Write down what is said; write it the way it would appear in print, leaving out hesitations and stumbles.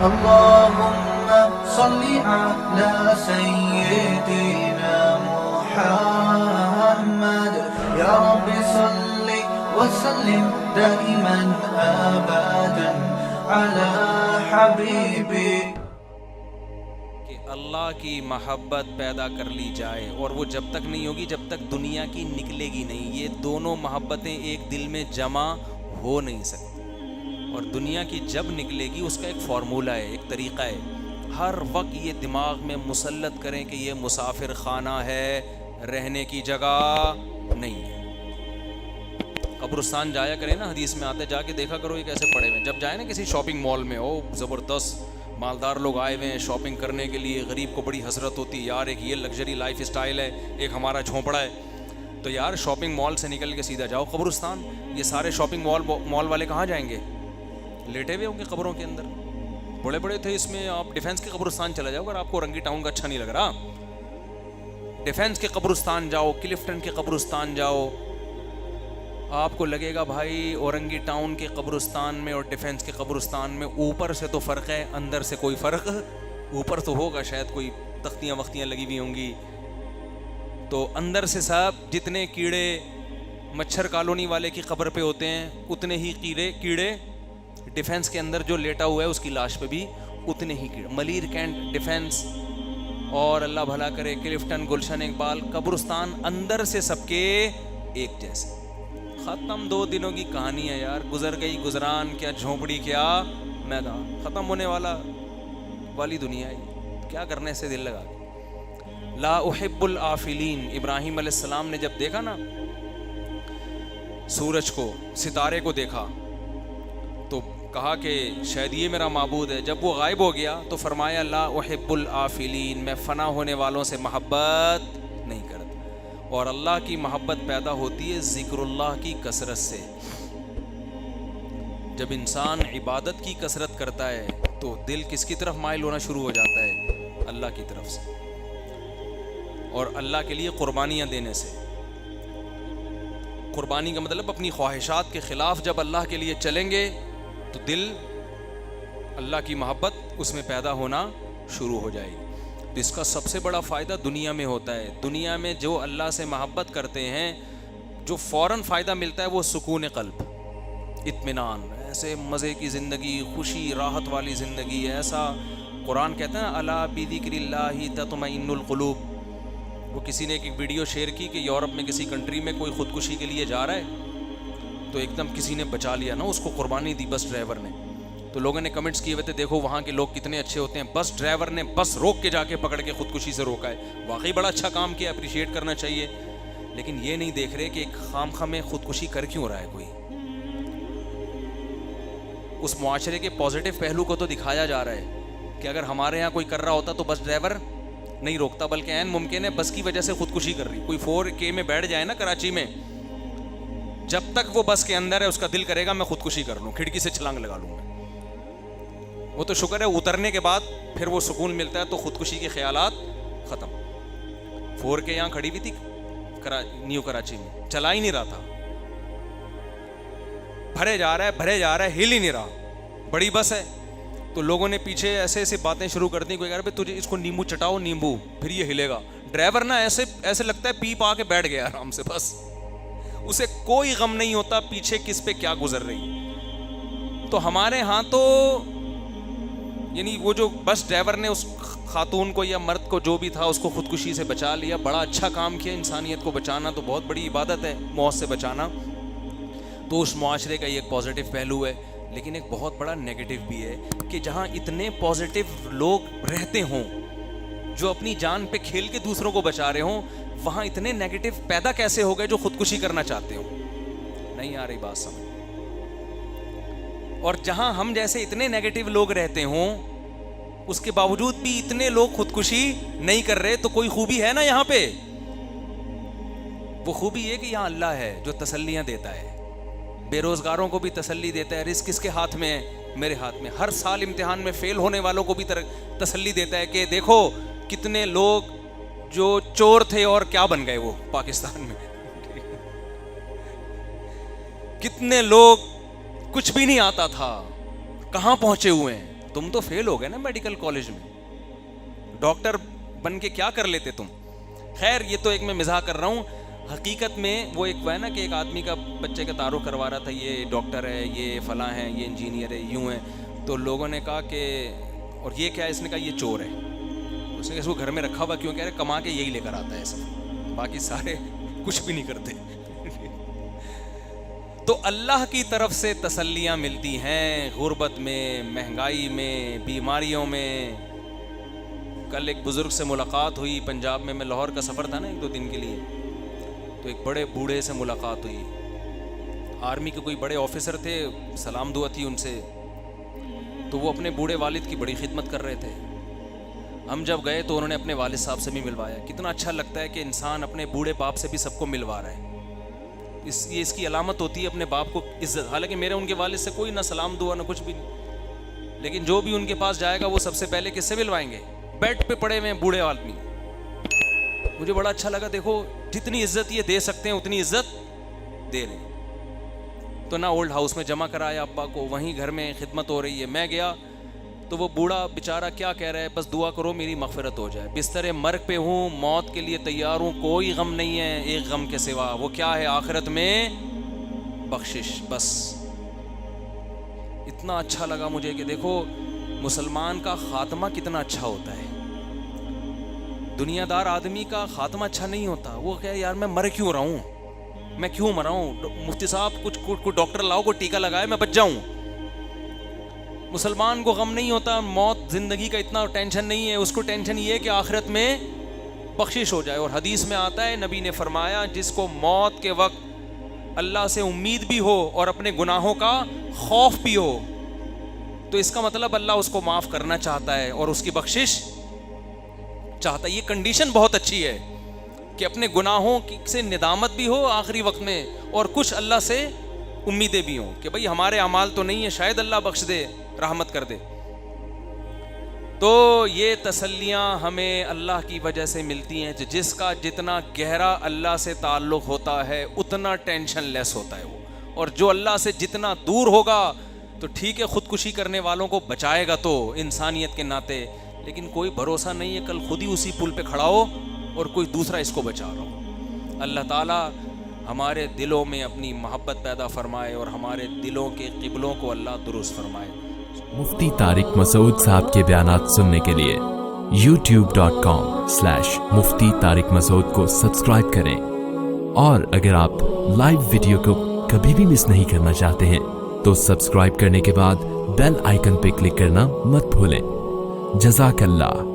اللهم صل على سيدنا محمد يا رب صل وسلم دائما ابدا على حبيبي. کہ اللہ کی محبت پیدا کر لی جائے، اور وہ جب تک نہیں ہوگی جب تک دنیا کی نکلے گی نہیں. یہ دونوں محبتیں ایک دل میں جمع ہو نہیں سکتی. اور دنیا کی جب نکلے گی اس کا ایک فارمولہ ہے، ایک طریقہ ہے. ہر وقت یہ دماغ میں مسلط کریں کہ یہ مسافر خانہ ہے، رہنے کی جگہ نہیں ہے. قبرستان جایا کریں نا، حدیث میں آتے جا کے دیکھا کرو یہ کیسے پڑے ہوئے. جب جائیں نا کسی شاپنگ مال میں، او زبردست مالدار لوگ آئے ہوئے ہیں شاپنگ کرنے کے لیے، غریب کو بڑی حسرت ہوتی ہے یار ایک یہ لگژری لائف اسٹائل ہے، ایک ہمارا جھونپڑا ہے. تو یار شاپنگ مال سے نکل کے سیدھا جاؤ قبرستان. یہ سارے شاپنگ مال والے کہاں جائیں گے؟ لیٹے ہوئے ہوں گے قبروں کے اندر. بڑے بڑے تھے اس میں. آپ ڈیفینس کے قبرستان چلا جاؤ اگر آپ کو رنگی ٹاؤن کا اچھا نہیں لگ رہا. ڈیفینس کے قبرستان جاؤ، کلفٹن کے قبرستان جاؤ، آپ کو لگے گا بھائی اورنگی ٹاؤن کے قبرستان میں اور ڈیفینس کے قبرستان میں اوپر سے تو فرق ہے، اندر سے کوئی فرق. اوپر تو ہوگا شاید کوئی تختیاں وختیاں لگی ہوئی ہوں گی، تو اندر سے سب جتنے کیڑے مچھر کالونی والے کی قبر پہ ہوتے ہیں اتنے ہی کیڑے ڈیفینس کے اندر جو لیٹا ہوا ہے اس کی لاش پہ بھی اتنے ہی کیڑے. ملیر کینٹ ڈیفینس اور اللہ بھلا کرے کلفٹن، گلشن اقبال، قبرستان اندر سے سب کے ایک جیسے. ختم 2 دنوں کی کہانی ہے یار، گزر گئی گزران، کیا جھونپڑی کیا میدان، ختم ہونے والی دنیا ہے. کیا کرنے سے دل لگا. لا احب الآفلین. ابراہیم علیہ السلام نے جب دیکھا نا سورج کو، ستارے کو دیکھا تو کہا کہ شاید یہ میرا معبود ہے. جب وہ غائب ہو گیا تو فرمایا لا احب الآفلین، میں فنا ہونے والوں سے محبت نہیں کرتا. اور اللہ کی محبت پیدا ہوتی ہے ذکر اللہ کی کثرت سے. جب انسان عبادت کی کثرت کرتا ہے تو دل کس کی طرف مائل ہونا شروع ہو جاتا ہے؟ اللہ کی طرف سے. اور اللہ کے لیے قربانیاں دینے سے. قربانی کا مطلب اپنی خواہشات کے خلاف جب اللہ کے لیے چلیں گے تو دل اللہ کی محبت اس میں پیدا ہونا شروع ہو جائے گی. تو اس کا سب سے بڑا فائدہ دنیا میں ہوتا ہے. دنیا میں جو اللہ سے محبت کرتے ہیں جو فوراً فائدہ ملتا ہے وہ سکون قلب، اطمینان، ایسے مزے کی زندگی، خوشی راحت والی زندگی. ایسا قرآن کہتا ہے الا بذکر اللہ تطمئن القلوب. وہ کسی نے ایک ویڈیو شیئر کی کہ یورپ میں کسی کنٹری میں کوئی خودکشی کے لیے جا رہا ہے تو ایک دم کسی نے بچا لیا نا، اس کو قربانی دی بس ڈرائیور نے. تو لوگوں نے کمنٹس کیے ہوئے تھے دیکھو وہاں کے لوگ کتنے اچھے ہوتے ہیں، بس ڈرائیور نے بس روک کے جا کے پکڑ کے خودکشی سے روکا ہے. واقعی بڑا اچھا کام کیا، اپریشیٹ کرنا چاہیے. لیکن یہ نہیں دیکھ رہے کہ ایک خامخواہ میں خودکشی کر کیوں رہا ہے کوئی. اس معاشرے کے پازیٹیو پہلو کو تو دکھایا جا رہا ہے کہ اگر ہمارے یہاں کوئی کر رہا ہوتا تو بس ڈرائیور نہیں روکتا، بلکہ عین ممکن ہے بس کی وجہ سے خودکشی کر رہی. کوئی 4K میں بیٹھ جائے نا کراچی میں، جب تک وہ بس کے اندر ہے اس کا دل کرے گا میں خودکشی کر لوں، کھڑکی سے چھلانگ لگا لوں گا. وہ تو شکر ہے اترنے کے بعد پھر وہ سکون ملتا ہے تو خودکشی کے خیالات ختم. 4K یہاں کھڑی ہوئی تھی نیو کراچی میں، چلا ہی نہیں رہا تھا، بھرے جا رہا ہے، ہل ہی نہیں رہا. بڑی بس ہے تو لوگوں نے پیچھے ایسے باتیں شروع کر دی. کوئی کہہ رہا تجھے اس کو نیمبو چٹاؤ، نیمبو پھر یہ ہلے گا. ڈرائیور نا ایسے لگتا ہے پی پا کے بیٹھ گیا آرام سے، بس اسے کوئی غم نہیں ہوتا پیچھے کس پہ کیا گزر رہی. تو ہمارے ہاں تو یعنی وہ جو بس ڈرائیور نے اس خاتون کو یا مرد کو جو بھی تھا اس کو خودکشی سے بچا لیا، بڑا اچھا کام کیا. انسانیت کو بچانا تو بہت بڑی عبادت ہے، موت سے بچانا. تو اس معاشرے کا یہ ایک پازیٹیو پہلو ہے. لیکن ایک بہت بڑا نیگیٹو بھی ہے کہ جہاں اتنے پازیٹیو لوگ رہتے ہوں جو اپنی جان پہ کھیل کے دوسروں کو بچا رہے ہوں، وہاں اتنے نیگیٹو پیدا کیسے ہو گئے جو خودکشی کرنا چاہتے ہوں. نہیں آ رہی بات سمجھ. اور جہاں ہم جیسے اتنے نیگیٹو لوگ رہتے ہوں اس کے باوجود بھی اتنے لوگ خودکشی نہیں کر رہے، تو کوئی خوبی ہے نا یہاں پہ. وہ خوبی یہ کہ یہاں اللہ ہے جو تسلیاں دیتا ہے، بے روزگاروں کو بھی تسلی دیتا ہے. رزق کس کے ہاتھ میں ہے؟ میرے ہاتھ میں. ہر سال امتحان میں فیل ہونے والوں کو بھی تسلی دیتا ہے کہ دیکھو کتنے لوگ جو چور تھے اور کیا بن گئے وہ پاکستان میں، کتنے لوگ کچھ بھی نہیں آتا تھا کہاں پہنچے ہوئے ہیں. تم تو فیل ہو گئے نا میڈیکل کالج میں, ڈاکٹر بن کے کیا کر لیتے تم. خیر یہ تو ایک میں مزاح کر رہا ہوں. حقیقت میں وہ ایک ہے نا کہ ایک آدمی کا بچے کا تعارف کروا رہا تھا, یہ ڈاکٹر ہے, یہ فلاں ہے, یہ انجینئر ہے, یوں ہے. تو لوگوں نے کہا کہ اور یہ کیا ہے؟ اس نے کہا یہ چور ہے. اس نے کہا اس کو گھر میں رکھا ہوا کیوں؟ کہہ رہے کما کے یہی لے کر آتا ہے سب, باقی سارے کچھ بھی نہیں کرتے. تو اللہ کی طرف سے تسلیاں ملتی ہیں غربت میں, مہنگائی میں, بیماریوں میں. کل ایک بزرگ سے ملاقات ہوئی پنجاب میں لاہور کا سفر تھا نا 1-2 دن کے لیے, تو ایک بڑے بوڑھے سے ملاقات ہوئی. آرمی کے کوئی بڑے آفیسر تھے, سلام دعا تھی ان سے, تو وہ اپنے بوڑھے والد کی بڑی خدمت کر رہے تھے. ہم جب گئے تو انہوں نے اپنے والد صاحب سے بھی ملوایا. کتنا اچھا لگتا ہے کہ انسان اپنے بوڑھے باپ سے بھی سب کو ملوا رہا ہے. یہ اس کی علامت ہوتی ہے اپنے باپ کو عزت. حالانکہ میرے ان کے والد سے کوئی نہ سلام دعا نہ کچھ بھی نہیں, لیکن جو بھی ان کے پاس جائے گا وہ سب سے پہلے کس سے ملوائیں گے؟ بیڈ پہ پڑے ہوئے بوڑھے آدمی. مجھے بڑا اچھا لگا, دیکھو جتنی عزت یہ دے سکتے ہیں اتنی عزت دے رہے ہیں. تو نہ اولڈ ہاؤس میں جمع کرایا ابا کو, وہیں گھر میں خدمت ہو رہی ہے. میں گیا تو وہ بوڑھا بیچارہ کیا کہہ رہا ہے, بس دعا کرو میری مغفرت ہو جائے, بستر مرگ پہ ہوں, موت کے لیے تیار ہوں, کوئی غم نہیں ہے ایک غم کے سوا, وہ کیا ہے؟ آخرت میں بخشش. بس اتنا اچھا لگا مجھے کہ دیکھو مسلمان کا خاتمہ کتنا اچھا ہوتا ہے. دنیا دار آدمی کا خاتمہ اچھا نہیں ہوتا. وہ کہے یار میں مر کیوں رہا ہوں, میں کیوں مرا ہوں, مفتی صاحب کچھ ڈاکٹر لاؤ, کو ٹیکا لگائے میں بچ جاؤں. مسلمان کو غم نہیں ہوتا, موت زندگی کا اتنا ٹینشن نہیں ہے, اس کو ٹینشن یہ ہے کہ آخرت میں بخشش ہو جائے. اور حدیث میں آتا ہے نبی نے فرمایا جس کو موت کے وقت اللہ سے امید بھی ہو اور اپنے گناہوں کا خوف بھی ہو, تو اس کا مطلب اللہ اس کو معاف کرنا چاہتا ہے اور اس کی بخشش چاہتا ہے. یہ کنڈیشن بہت اچھی ہے کہ اپنے گناہوں سے ندامت بھی ہو آخری وقت میں, اور کچھ اللہ سے امیدیں بھی ہوں کہ بھئی ہمارے اعمال تو نہیں ہے, شاید اللہ بخش دے, رحمت کر دے. تو یہ تسلیاں ہمیں اللہ کی وجہ سے ملتی ہیں. جس کا جتنا گہرا اللہ سے تعلق ہوتا ہے اتنا ٹینشن لیس ہوتا ہے وہ, اور جو اللہ سے جتنا دور ہوگا تو ٹھیک ہے خودکشی کرنے والوں کو بچائے گا تو انسانیت کے ناطے, لیکن کوئی بھروسہ نہیں ہے کل خود ہی اسی پل پہ کھڑا ہو اور کوئی دوسرا اس کو بچا رہا ہو. اللہ تعالیٰ ہمارے دلوں میں اپنی محبت پیدا فرمائے اور ہمارے دلوں کے قبلوں کو اللہ درست فرمائے. مفتی طارق مسعود صاحب کے بیانات سننے کے لیے youtube.com/مفتی طارق مسعود کو سبسکرائب کریں, اور اگر آپ لائیو ویڈیو کو کبھی بھی مس نہیں کرنا چاہتے ہیں تو سبسکرائب کرنے کے بعد بیل آئیکن پہ کلک کرنا مت بھولیں. جزاک اللہ.